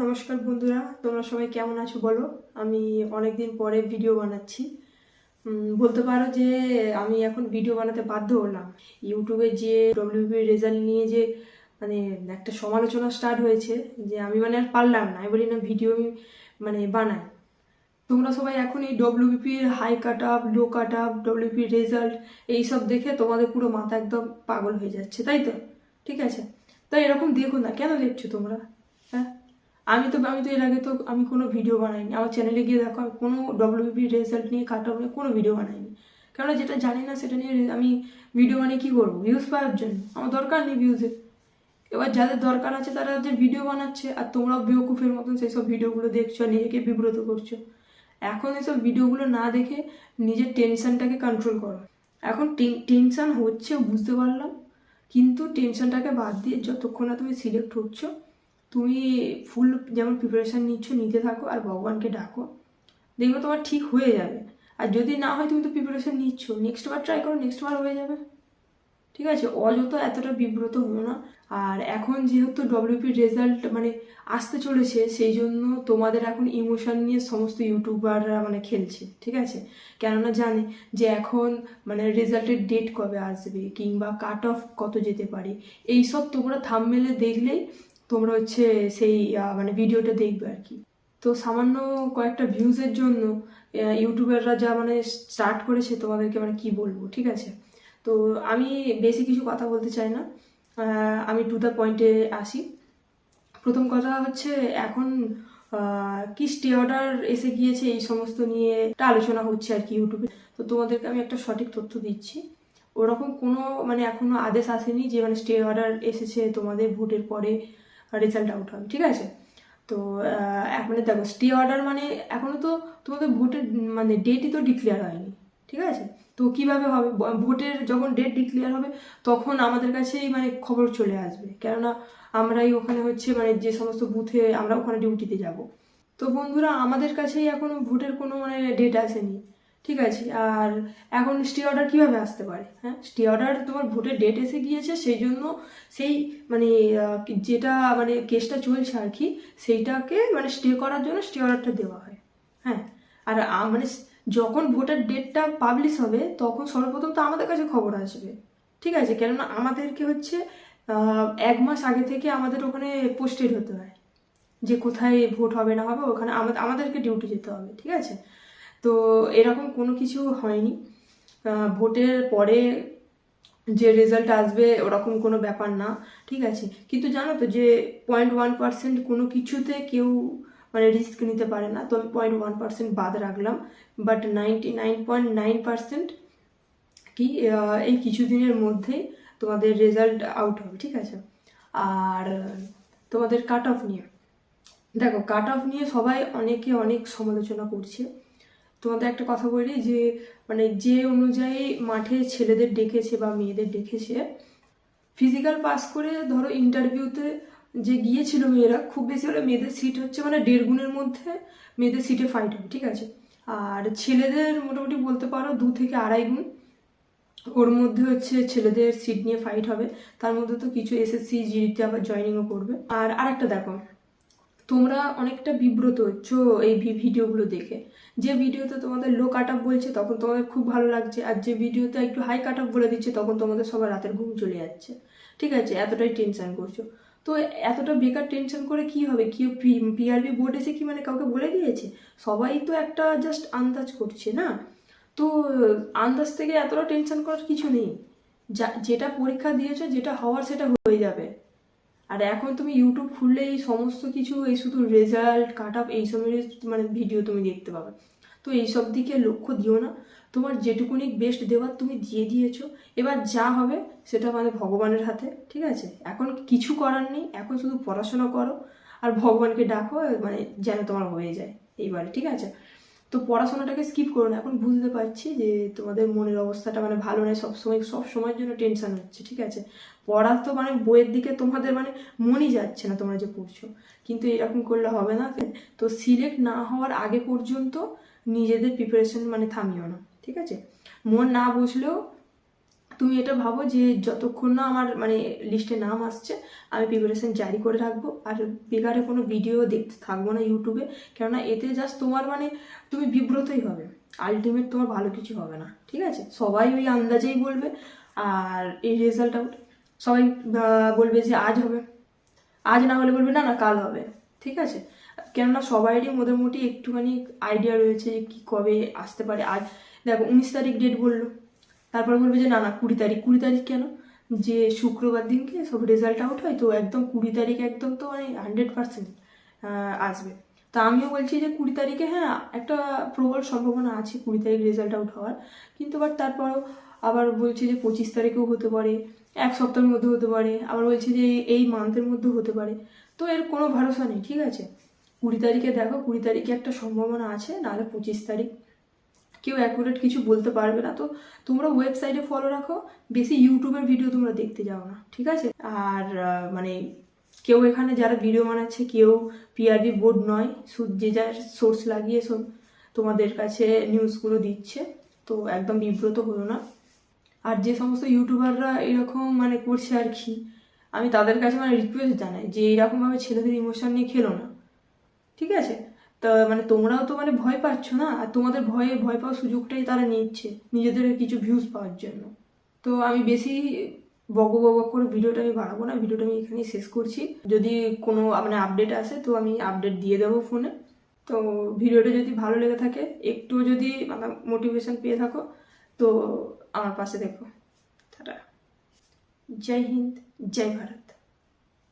নমস্কার বন্ধুরা, তোমরা সবাই কেমন আছো বলো। আমি অনেকদিন পরে ভিডিও বানাচ্ছি। বলতে পারো যে আমি এখন ভিডিও বানাতে বাধ্য হলাম। ইউটিউবে যে ডব্লিউবি রেজাল্ট নিয়ে যে মানে একটা সমালোচনা স্টার্ট হয়েছে, যে আমি আর পারলাম না। আমি বলি না ভিডিও আমি বানাই। তোমরা সবাই এখন এই ডব্লিউবিপির হাই কাট আপ, লো কাট আপ, ডব্লিউবিপির রেজাল্ট এইসব দেখে তোমাদের পুরো মাথা একদম পাগল হয়ে যাচ্ছে, তাই তো? ঠিক আছে, তাই এরকম দেখো না। কেন দেখছো তোমরা? হ্যাঁ, আমি তো এর আগে তো আমি কোনো ভিডিও বানাইনি। আমার চ্যানেলে গিয়ে দেখো, আমি কোনো ডব্লিউবিপি রেজাল্ট নিয়ে কাট আপ নিয়ে কোনো ভিডিও বানাইনি। কেননা যেটা জানি না সেটা নিয়ে আমি ভিডিও বানিয়ে কী করবো? ভিউজ পাওয়ার জন্য? আমার দরকার নেই ভিউজের। এবার যাদের দরকার আছে তারা যে ভিডিও বানাচ্ছে, আর তোমরাও বেওকুফের মতন সেই সব ভিডিওগুলো দেখছো আর নিজেকে বিব্রত করছো। এখন এসব ভিডিওগুলো না দেখে নিজের টেনশনটাকে কন্ট্রোল করো। এখন টেনশন হচ্ছে বুঝতে পারলাম, কিন্তু টেনশনটাকে বাদ দিয়ে যতক্ষণ না তুমি সিলেক্ট হচ্ছ, তুমি ফুল যেমন প্রিপারেশান নিতে থাকো আর ভগবানকে ডাকো। দেখবে তোমার ঠিক হয়ে যাবে। আর যদি না হয়, তুমি তো প্রিপারেশান নিচ্ছ, নেক্সট বার ট্রাই করো, নেক্সট বার হয়ে যাবে। ঠিক আছে, অযথা এতটা বিব্রত হো না। আর এখন যেহেতু ডব্লিউপি রেজাল্ট আসতে চলেছে, সেই জন্য তোমাদের এখন ইমোশন নিয়ে সমস্ত ইউটিউবাররা খেলছে। ঠিক আছে, কেননা জানে যে এখন রেজাল্টের ডেট কবে আসবে, কিংবা কাট অফ কত যেতে পারে। এইসব তোমরা থাম্বনেলে দেখলেই তোমরা সেই ভিডিওটা দেখবে আর কি। তো সামান্য কয়েকটা ভিউজের জন্য ইউটিউবাররা যা স্টার্ট করেছে, তোমাদেরকে কি বলবো। ঠিক আছে, তো আমি বেশি কিছু কথা বলতে চাই না, আমি টু দ্য পয়েন্টে আসি। প্রথম কথা হচ্ছে, এখন কি স্টে অর্ডার এসে গিয়েছে, এই সমস্ত নিয়ে একটা আলোচনা হচ্ছে আর কি ইউটিউবে। তো তোমাদেরকে আমি একটা সঠিক তথ্য দিচ্ছি। ওরকম কোনো এখনো আদেশ আসেনি যে স্টে অর্ডার এসেছে তোমাদের ভোটের পরে রেজাল্ট আউট হবে। ঠিক আছে, তো দেখো, স্টে অর্ডার এখনো তো তোমাদের ভোটের ডেটই তো ডিক্লেয়ার হয়নি। ঠিক আছে, তো কিভাবে হবে? ভোটের যখন ডেট ডিক্লেয়ার হবে তখন আমাদের কাছেই খবর চলে আসবে, কেননা আমরাই ওখানে যে সমস্ত বুথে আমরা ওখানে ডিউটিতে যাব। তো বন্ধুরা, আমাদের কাছেই এখনো ভোটের কোনো ডেট আসেনি। ঠিক আছে, আর এখন স্টে অর্ডার কিভাবে আসতে পারে? হ্যাঁ, স্টে অর্ডার তোমার ভোটের ডেট এসে গিয়েছে, সেই জন্য সেই যেটা কেসটা চলছে আর কি, সেইটাকে স্টে করার জন্য স্টে অর্ডারটা দেওয়া হয়। হ্যাঁ, আর যখন ভোটের ডেটটা পাবলিশ হবে তখন সর্বপ্রথম তো আমাদের কাছে খবর আসবে। ঠিক আছে, কেননা আমাদেরকে 1 মাস আগে থেকে আমাদের ওখানে পোস্টেড হতে হয় যে কোথায় ভোট হবে না হবে, ওখানে আমাদেরকে ডিউটি যেতে হবে। ঠিক আছে, তো এরকম কোনো কিছু হয়নি। ভোটের পরে যে রেজাল্ট আসবে ওরকম কোনো ব্যাপার না। ঠিক আছে, কিন্তু জানো তো যে 0.1% কোনো কিছুতে কেউ রিস্ক নিতে পারে না। তো আমি 0.1% বাদ রাখলাম, বাট 99.9% কি এই কিছুদিনের মধ্যেই তোমাদের রেজাল্ট আউট হবে। ঠিক আছে, আর তোমাদের কাট অফ নিয়ে দেখো, কাট অফ নিয়ে সবাই অনেকে অনেক সমালোচনা করছে। তোমাদের একটা কথা বলি যে যে অনুযায়ী মাঠে ছেলেদের ডেকেছে বা মেয়েদের ডেকেছে, ফিজিক্যাল পাস করে ধরো ইন্টারভিউতে যে গিয়েছিল মেয়েরা, খুব বেশি হলে মেয়েদের সিট 1.5 গুণের মধ্যে মেয়েদের সিটে ফাইট হবে। ঠিক আছে, আর ছেলেদের মোটামুটি বলতে পারো 2 থেকে 2.5 গুণ ওর মধ্যে ছেলেদের সিট নিয়ে ফাইট হবে। তার মধ্যে তো কিছু এসএসসি জিডিতে আবার জয়েনিংও করবে। আর আরেকটা দেখো, তোমরা অনেকটা বিব্রত হচ্ছ এই ভিডিওগুলো দেখে। যে ভিডিওতে তোমাদের লো কাট আপ বলছে তখন তোমাদের খুব ভালো লাগছে, আর যে ভিডিওতে একটু হাই কাট আপ বলে দিচ্ছে তখন তোমাদের সবার রাতের ঘুম চলে যাচ্ছে। ঠিক আছে, এতটাই টেনশন করছো। তো এতটা বেকার টেনশন করে কি হবে? কি পিআরবি বোর্ড এসে কি কাউকে বলে দিয়েছে? সবাই তো একটা জাস্ট আন্দাজ করছে না। তো আন্দাজ থেকে এতটা টেনশন করার কিছু নেই। যেটা পরীক্ষা দিয়েছো, যেটা হওয়ার সেটা হয়ে যাবে। আর এখন তুমি ইউটিউব খুললে এই সমস্ত কিছু, এই শুধু রেজাল্ট কাট আপ এইসবের ভিডিও তুমি দেখতে পাবে। তো এইসব দিকে লক্ষ্য দিও না। তোমার যেটুকুনি বেস্ট দেওয়ার তুমি দিয়ে দিয়েছো, এবার যা হবে সেটা ভগবানের হাতে। ঠিক আছে, এখন কিছু করার নেই, এখন শুধু পড়াশোনা করো আর ভগবানকে ডাকো যেন তোমার হয়ে যায় এইবারে। ঠিক আছে, তো পড়াশোনাটাকে স্কিপ করো না। এখন বুঝতে পারছি যে তোমাদের মনের অবস্থাটা ভালো নয়, সব সময়ের জন্য টেনশন হচ্ছে। ঠিক আছে, পড়া তো বইয়ের দিকে তোমাদের মনই যাচ্ছে না তোমরা যে পড়ছো, কিন্তু এরকম করলে হবে না। তো সিলেক্ট না হওয়ার আগে পর্যন্ত নিজেদের প্রিপারেশন থামিও না। ঠিক আছে, মন না বসলেও তুমি এটা ভাবো যে যতক্ষণ না আমার মানে লিস্টে নাম আসছে আমি প্রিপারেশন জারি করে রাখবো, আর বেকারে কোনো ভিডিও দেখতে থাকবো না ইউটিউবে। কেননা এতে জাস্ট তোমার মানে তুমি বিব্রতই হবে, আলটিমেট তোমার ভালো কিছু হবে না, ঠিক আছে? সবাই ওই আন্দাজেই বলবে, আর এই রেজাল্ট আউট সবাই বলবে যে আজ হবে, আজ না হলে বলবে না না কাল হবে, ঠিক আছে? কেননা সবাইরই মোটামুটি একটুখানি আইডিয়া রয়েছে যে কী কবে আসতে পারে। আজ দেখো 19 তারিখ ডেট বললো, তারপর বলবে যে না না 20 তারিখ। 20 তারিখ কেন? যে শুক্রবার দিনকে সব রেজাল্ট আউট হয়, তো একদম 20 তারিখ একদম তো মানে 100% আসবে। তা আমিও বলছি যে 20 তারিখে হ্যাঁ একটা প্রবল সম্ভাবনা আছে 20 তারিখ রেজাল্ট আউট হওয়ার, কিন্তু বাট তারপরও আবার বলছি যে 25 তারিখেও হতে পারে, এক সপ্তাহের মধ্যে হতে পারে, আবার বলছি যে এই মান্থের মধ্যেও হতে পারে। তো এর কোনো ভরসা নেই, ঠিক আছে? 20 তারিখে দেখো, 20 তারিখে একটা সম্ভাবনা আছে, নাহলে 25 তারিখ। কেউ অ্যাকুরেট কিছু বলতে পারবে না। তো তোমরা ওয়েবসাইটে ফলো রাখো, বেশি ইউটিউবের ভিডিও তোমরা দেখতে যাও না, ঠিক আছে? আর মানে কেউ এখানে যারা ভিডিও বানাচ্ছে কেউ পিআরবি বোর্ড নয়, যে যার সোর্স লাগিয়ে সব তোমাদের কাছে নিউজগুলো দিচ্ছে, তো একদম বিব্রত হলো না। আর যে সমস্ত ইউটিউবাররা এরকম মানে করছে আর কি, আমি তাদের কাছে মানে রিকোয়েস্ট জানাই যে এইরকমভাবে ছেলেদের ইমোশন নিয়ে খেলো না, ঠিক আছে? তা মানে তোমরাও তো মানে ভয় পাচ্ছ না, আর তোমাদের ভয় পাওয়ার সুযোগটাই তারা নিচ্ছে নিজেদের কিছু ভিউজ পাওয়ার জন্য। তো আমি বেশি বক করে ভিডিওটা আমি বাড়াবো না, ভিডিওটা আমি এখানেই শেষ করছি। যদি কোনো মানে আপডেট আসে তো আমি আপডেট দিয়ে দেবো ফোনে। তো ভিডিওটা যদি ভালো লেগে থাকে, একটু যদি মানে মোটিভেশন পেয়ে থাকো, তো আমার পাশে দেখো। টাটা। জয় হিন্দ, জয় ভারত।